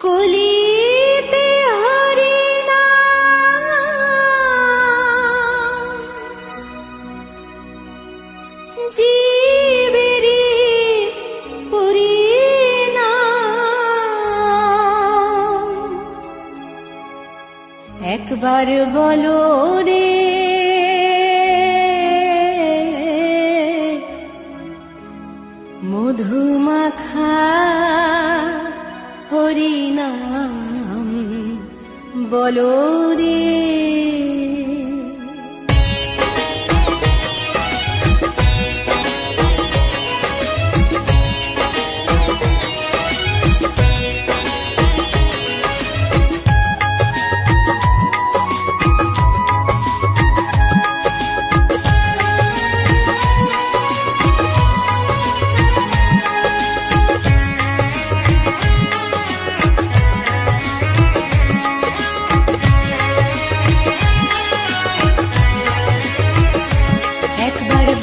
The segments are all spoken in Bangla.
কলিতে হরি নাম জীবেরি পরিণাম। একবার বলো রে মধুমাখা হরিনাম বলো রে।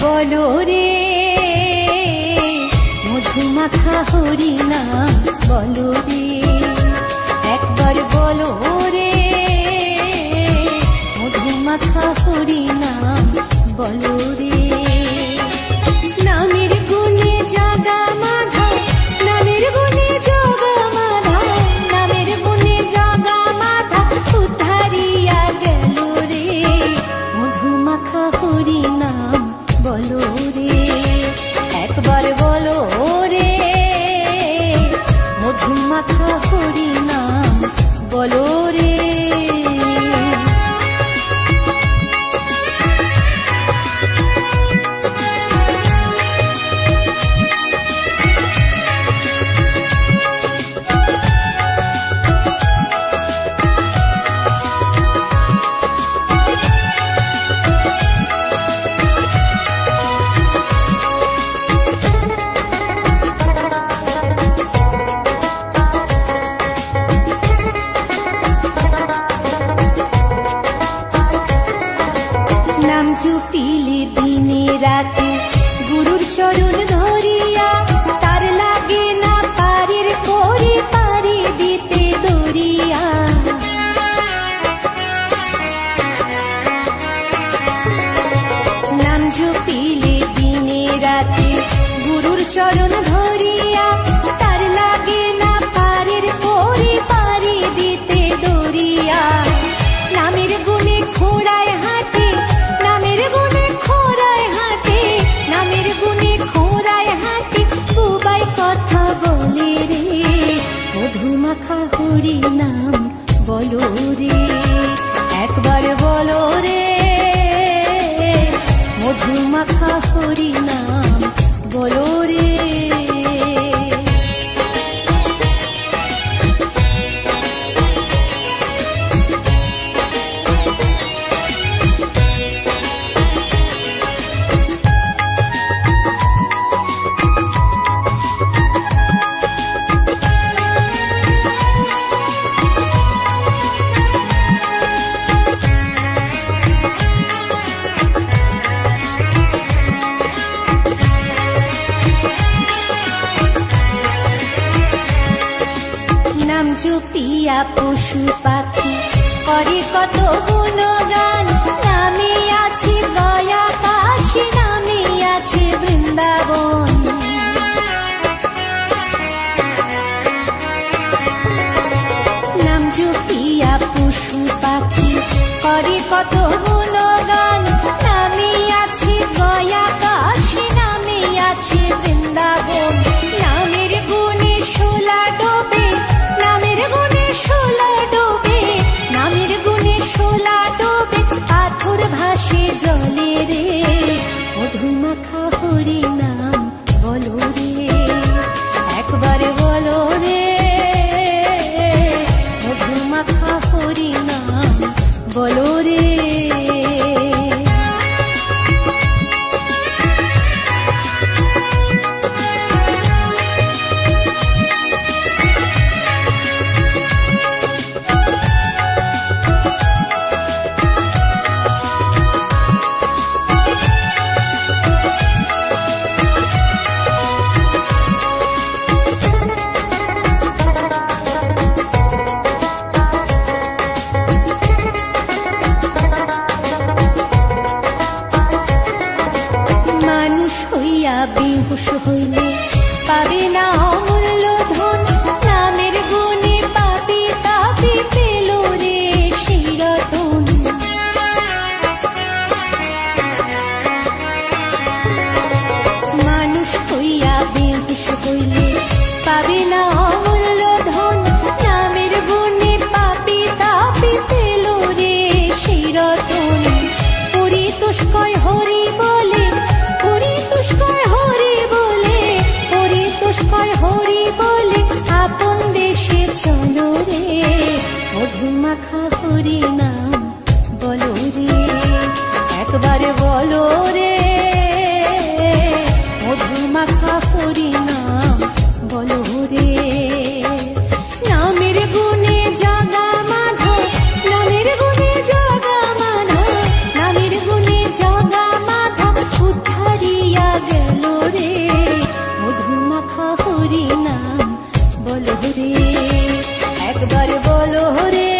বলো রে মধুমাখা হরিনাম বলো রে। একবার বলো রে মধুমাখা হরিনাম বলো রে। নামের গুণে জাগা মাধা, নামের গুণে জগা মাধা, নামের গুণে জাগা মাধা উদ্ধারিয়া গেল রে মধুমাখা হরিনাম বলো রে। একবার বলো রে মধুমাখা হরিনাম বলো রে। নাম জপিলে দিনে রাতে গুরুর চরণ ধরিয়া, তার লাগে না পারির পরে পারি দিতে দরিয়া। নাম জপিলে দিনে রাতে গুরুর চরণ ধরিয়া, তার লাগে না পারির পরে পারি দিতে দরিয়া। নামের গুণে খোড়ায় হাতে, নামের গুণে খোড়ায় হাতে, নামের গুণে খোড়ায় হাতে বুবাই কথা বলে রে মধুমাখা হরিনাম বলো রে। একবার বলো রে মধুমাখা হরিনাম বলো রে। নাম জপিয়া পশু পাখি করে কত গুণগান, নামে আছে গয়া কাশী, নামে আছে বৃন্দাবন। নাম জপিয়া পশু পাখি করে কত গুণগান, নামে আছে গয়া কাশী, নামে আছে বৃন্দাবন। নামের গুণে শোলা ডোবে, নামের গুণে শোলা ডোবে, নামের গুণে শোলা ডোবে পাথর ভাসে জলে রে মধুমাখা হরিনাম বলো রে। একবার বলো রে মধুমাখা হরিনাম বলো রে। পাবে না অমূল্য ধন, নামের গুণে পাপি তাপি পেল রে সেই রতন। মানুষ হইয়া বেহুশ হইলে পাবে না অমূল্য ধন, নামের গুণে পাপি তাপি পেল রে সেই রতন। পরিতোষকয় হরি বলে, পরিতোষকয় হরি বলে, পরিতোষকয় হরি বলে আপন দেশে চলো রে। মধুমাখা হরি নাম বলো রে, একবারে বলো রে। মধুমাখা হরি নাম বলো রে। নামের গুণে জাগা মাধব, নামের গুণে জাগা মাধব, নামের গুণে জাগা মাধব উদ্ধারিয়া গেল রে। মধুমাখা হরি নাম বলো রে, একবার বলো রে।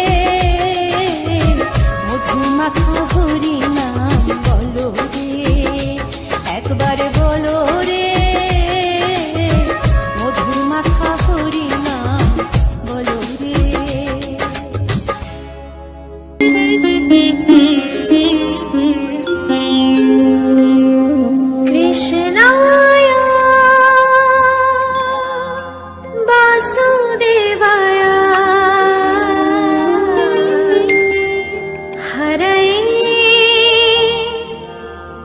মধুমাখা হরি নাম বলো রে, একবার বলো রে। মধুমাখা হরি নাম বলো রে। কৃষ্ণায় বাসুদেবায় হরয়ে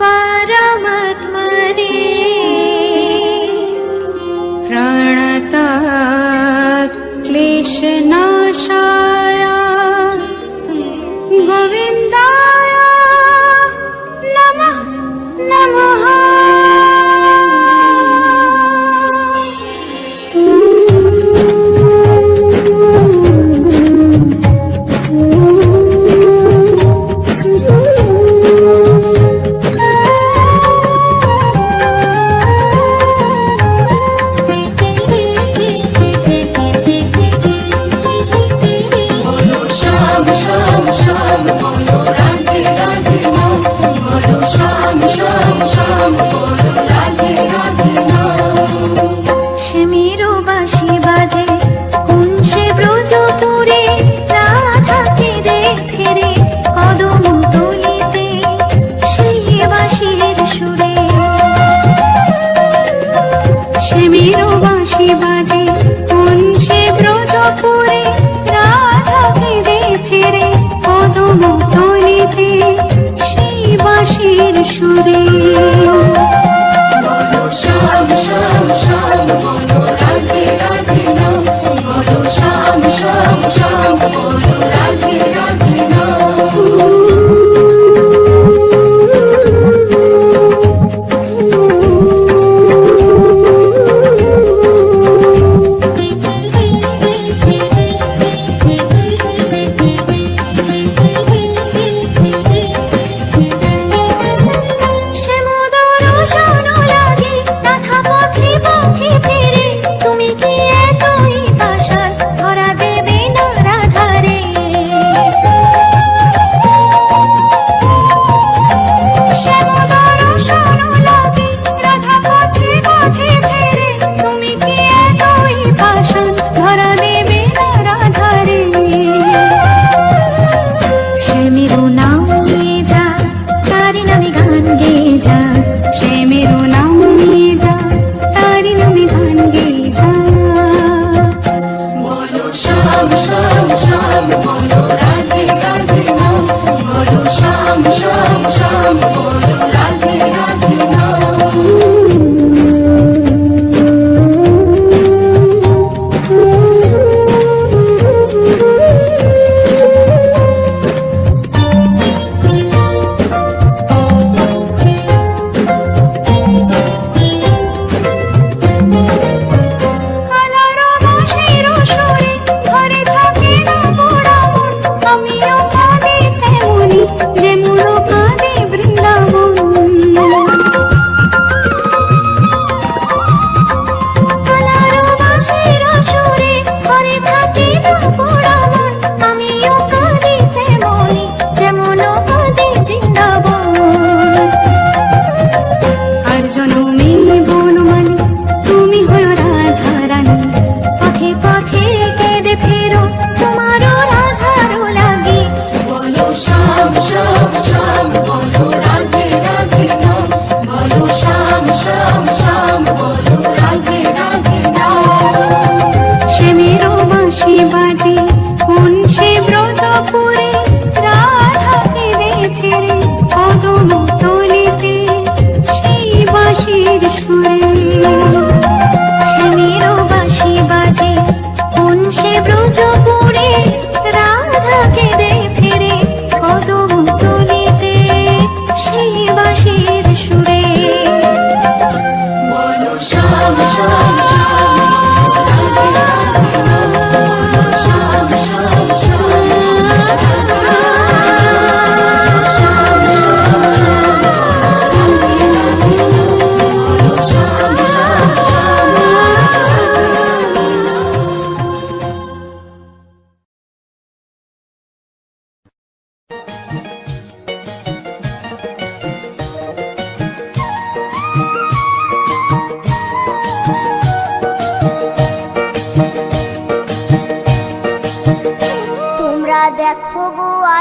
পরমাত্মনে প্রণত ক্লেশনাশায় গোবিন্দায় নমঃ নমঃ। সেমিরো বাঁশি বাজে কোন সে ব্রজপুরে, রাধাকে দেখে রে কদম তলিতে সেই বাঁশির সুরে। সেমিরো বাঁশি বাজে কোন সে ব্রজপুরে, রাধাকে দেখে রে কদম তলিতে সেই বাঁশির সুরে। বলো শ্যাম শ্যাম শ্যাম, বলো রাধে রাধে নাম, বলো শ্যাম শ্যাম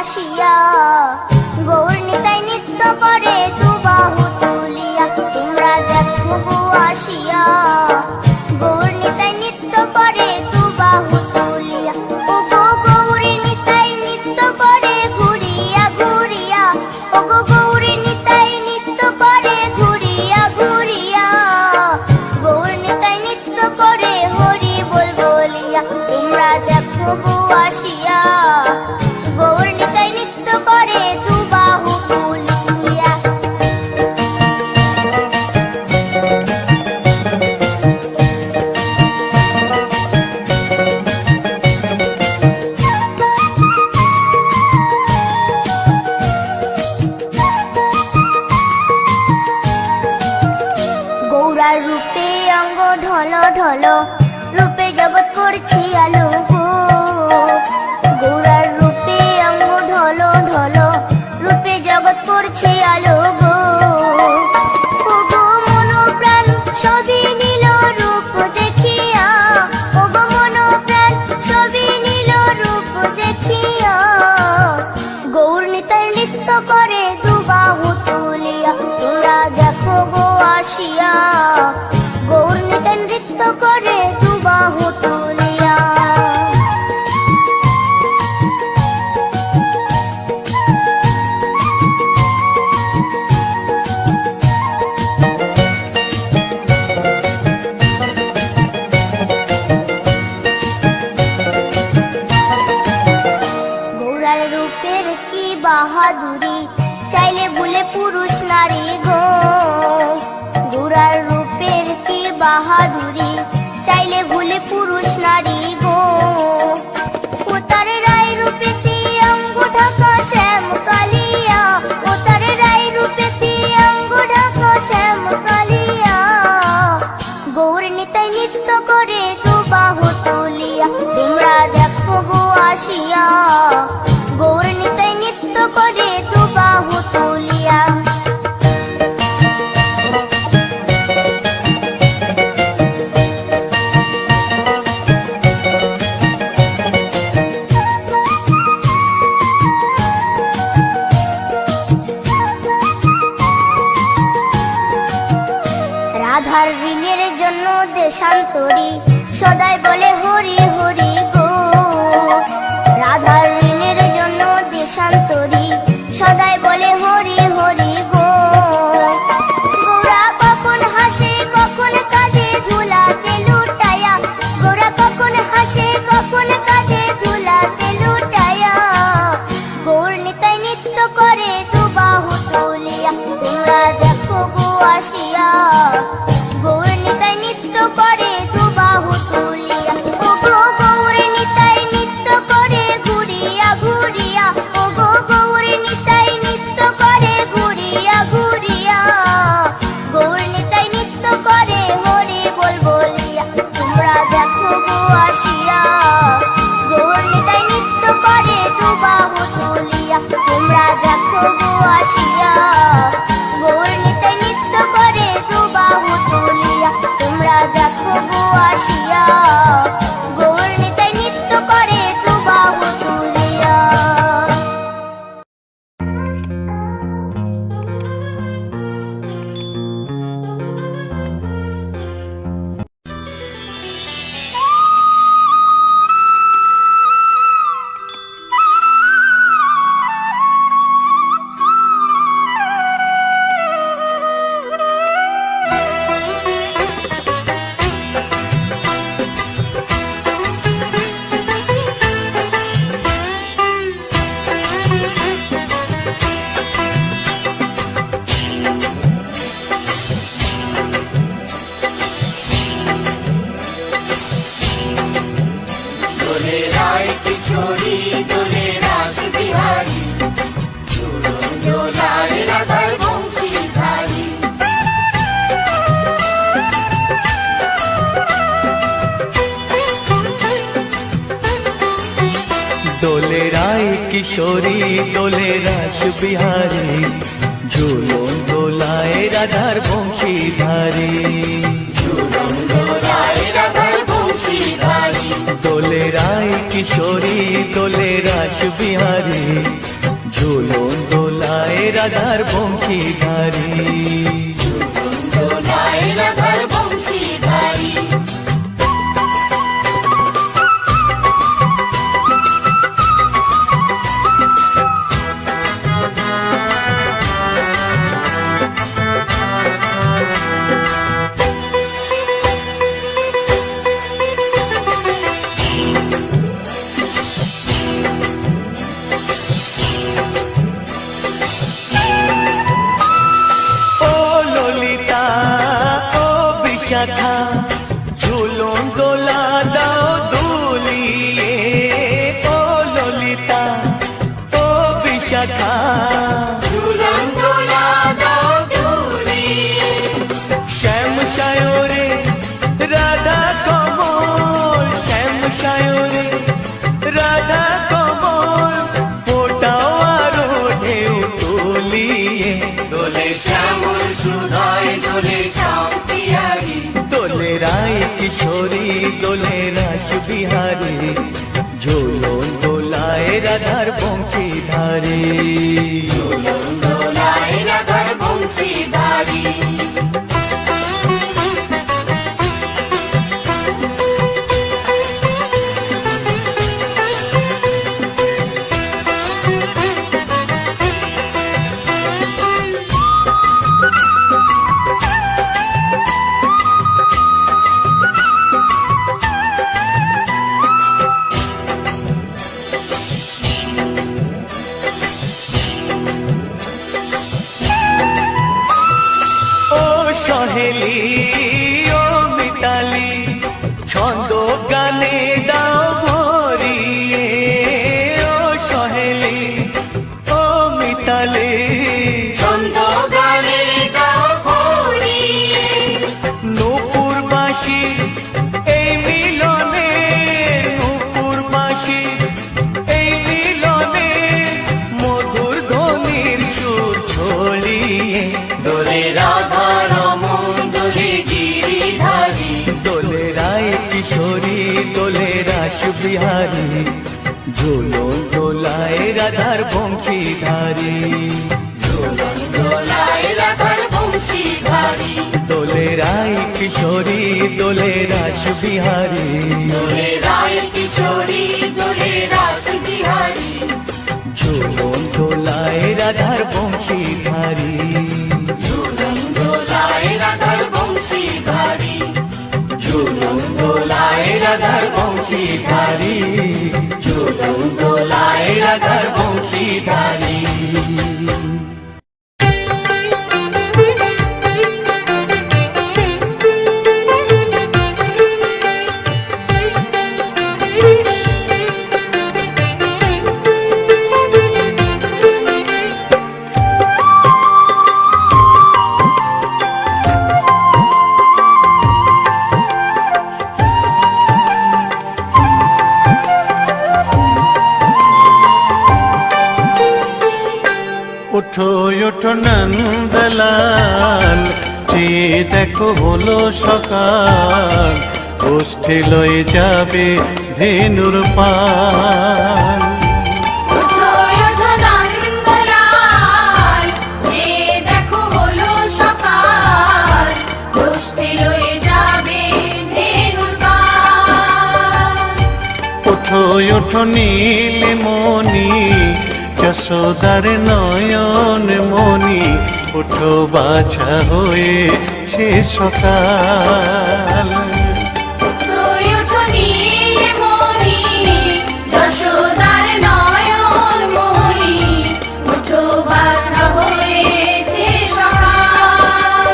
আসিয়া, গৌর নিতাই নৃত্য করে দুবাহু তুলিয়া। তোমরা দেখো গো আসিয়া, গৌর নিতাই নৃত্য করে দুবাহু তুলিয়া। ও গো গৌর নিতাই নৃত্য করে ঘুরিয়া ঘুরিয়া, ও গো গৌর নিতাই নৃত্য করে ঘুরিয়া ঘুরিয়া। গৌর নিতাই নৃত্য করে হরি বল বলিয়া। তোমরা দেখো গো আসিয়া, গৌর নিতাই নৃত্য করে দুবাহু তুলিয়া। গৌরার রূপে অঙ্গ ঢল ঢল, রূপে জগৎ করছি আলো গো। গৌরার রূপে অঙ্গ ঢল ঢল, রূপে জগৎ করছি আলো গো। ও গো মন প্রাণ সবই নীল রূপ দেখিয়া, ও গো মন প্রাণ সবই নীল রূপ দেখিয়া। গৌর নিতাই নৃত্য করে দুবাহু তুলিয়া। তোমরা দেখো গো আসিয়া, গৌর নিতাই নৃত্য করে দুবাহু তুলিয়া। গৌরার রূপের কি বাহাদুরি, চাইলে ভুলে পুরুষ নারী গো। গৌরার রূপের কি বাহাদুরি, চাইলে ভুলে পুরুষ নারী গো। ও তার রায় রূপেতে অঙ্গ ঢাকা শ্যাম কালিয়া, ও তার রায় রূপেতে অঙ্গ ঢাকা শ্যাম কালিয়া। গৌর নিতাই নৃত্য করে দুবাহু তুলিয়া। তোমরা দেখো গো আসিয়া, গৌর নিতাই নৃত্য করে দুবাহু তুলিয়া। রাধার ঋণের জন্য দেশান্তরী, সদাই বলে হরি হরি গো। রাধার ঋণের জন্য দেশান্তরী, সদাই বলে হরি হরি গো। গৌরা কখন হাসে কখন কাঁদে ধুলাতে লুটায়া, গৌরা কখন হাসে কখন কাঁদে ধুলাতে লুটায়া। গৌর নিতাই নৃত্য করে দুবাহু তুলিয়া। তোমরা দেখো গো আসিয়া, গৌর নিতাই নৃত্য করে দুবাহু তুলিয়া। ও গো গৌর নিতাই নৃত্য করে ঘুরিয়া ঘুরিয়া, ও গো গৌর নিতাই নৃত্য করে ঘুরিয়া ঘুরিয়া। গৌর নিতাই নৃত্য করে হরি বল বলিয়া। তোমরা দেখো গো আসিয়া, গৌর নিতাই নৃত্য করে দুবাহু তুলিয়া। তোমরা দেখো গো আসিয়া, গৌর নিতাই নৃত্য করে দুবাহু তুলিয়া। তোমরা দেখো গো আসিয়া, গৌর নিতাই নৃত্য করে দুবাহু তুলিয়া। দোলে রায় কিশোরী দোলে রাস বিহারী, ঝুলন দোলায় রাধার বংশীধারী। দোলে রায় কিশোরী দোলে রাস বিহারী, রাস বিহারী ঝুলন দোলায় রাধার বংশীধারী দোলায় রাধার বংশীধারী সহেলি ও মিতালি ছন্দ গানে দাও ভরিয়ে ও সহেলি ও মিতালি ছন্দ গানে দাও ভরিয়ে নূপুরবাসী এই মিলনে নূপুরবাসী এই মিলনে মধুর ধ্বনির সুর ছড়িয়ে দোলে রাধা রমন দোলে গিরিধারী দোলে রায় কিশোরী দোলে রাস বিহারী ঝুলন দোলায় রাধার বংশীধারী দোলায় রাধার বংশীধারী দোলে রায় কিশোরী দোলে রাস বিহারী দোলে রায় কিশোরী দোলে রাস বিহারী ঝুলন দোলায় রাধার বংশীধারী দোলায় রাধার বংশীধারী ঝুলন দোলায় রাধার বংশীধারী ঝুলন দোলায় রাধার বংশীধারী ওঠো ওঠো নন্দলাল চেয়ে দেখো হলো সকাল গোষ্ঠী লয়ে যাবে ধেনুর পাল ওঠো ওঠো নন্দলাল যে দেখো হলো সকাল গোষ্ঠী লয়ে যাবে ধেনুর পাল ওঠো ওঠো নীলমণি যশোদার নয়ন মণি ওঠো বাছা হয়েছে সকাল ওঠো নীলমণি যশোদার নয়ন মণি ওঠো বাছা হয়েছে সকাল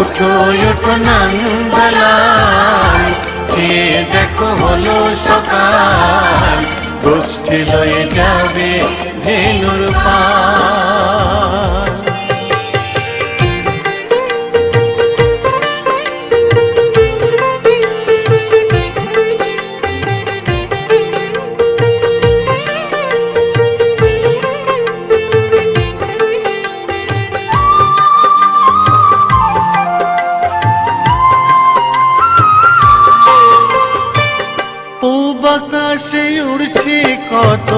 ওঠো ওঠো নন্দলাল চেয়ে দেখো হলো সকাল গোষ্ঠী লয়ে যাবে ধেনুর পাল আকাশে উড়ছে কত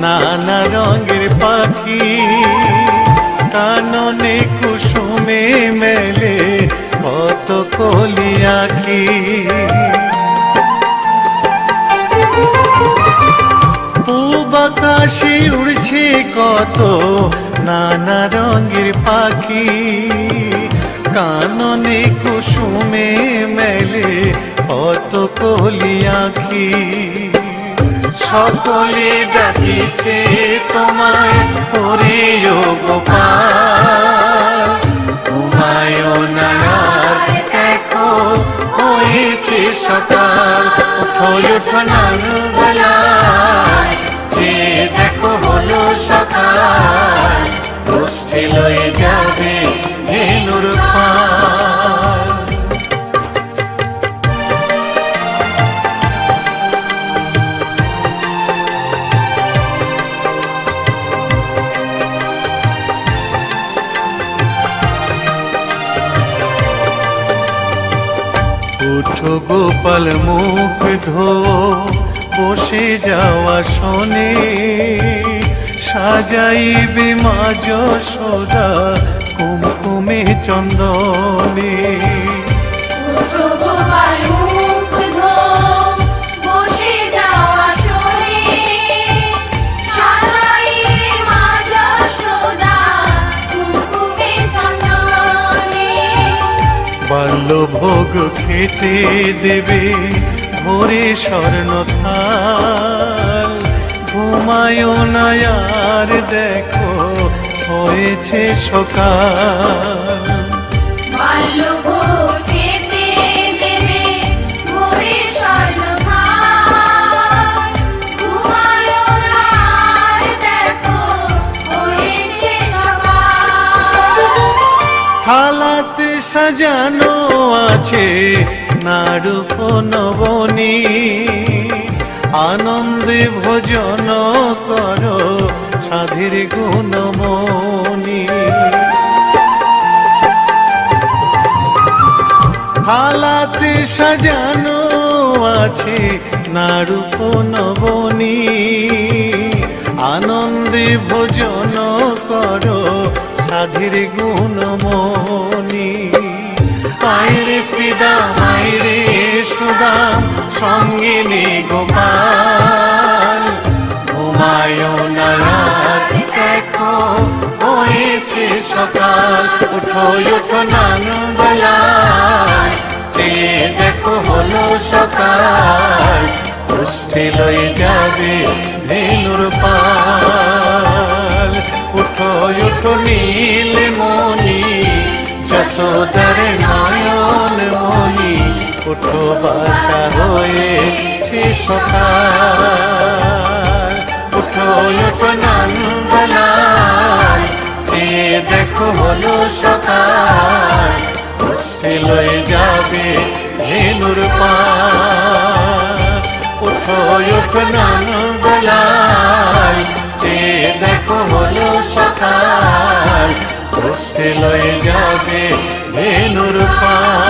নানা রঙের পাখি কাননে কুসুমে মেলে কত কলি আঁখি পূব আকাশে উড়ছে কত নানা রঙের পাখি কাননে কুসুমে মেলে কত কলি আঁখি সকলে ডাকিছে তোমায় ওরে ও গোপাল তোমায় নায়ার দেখো হয়েছে সকাল ওঠো ওঠো নন্দলাল যে দেখো হলো সকাল গোষ্ঠী লয়ে যাবে ধেনুর পাল উঠো গোপাল মুগ্ধ বসে যাওয়া শোনে, সাজাইবে মা যশোদা কুমকুমে চন্দনে। উঠো গোপাল মুগ্ধ বসে যাওয়া শোনে, সাজাইবে মা যশোদা কুমকুমে চন্দনে। বাল্যভোগ খেতে দেবে ভোরে স্বর্ণ থাল, ঘুমায়ো না আর দেখো হয়েছে সকাল। বাল্যভোগ খেতে দেবে ভোরে স্বর্ণভার, ঘুমায়ো না আর দেখো হয়েছে সকাল। থালাতে সাজানো আছে নাড়ুপ নবনী, আনন্দে ভোজন করো সাধীর গুণমণি। থালাতে সাজানো আছে নাড়ুপ নবনী, আনন্দে ভোজন করো সাধীর গুণমণি। আইরে শ্রীদাম আইরে সুদাম সঙ্গে নে গোপাল, ঘুমায়ো না আর দেখো হয়েছে সকাল। উঠো উঠো নন্দলাল, চেয়ে দেখো হলো সকাল, উষ্ঠে লয়ে যাবে ধেনুর পাল। উঠো উঠো নীলমণি যশোদার নয়ন মণি, উঠো বাছা হয়েছে সকাল। উঠো উঠো নন্দলাল, চেয়ে দেখো হলো সকাল, উষ্ঠে লয়ে যাবে ধেনুর পাল। উঠো উঠো নন্দলাল, চেয়ে দেখো হলো সকাল, উষ্ঠে লয়ে যাবে ধেনুর পাল।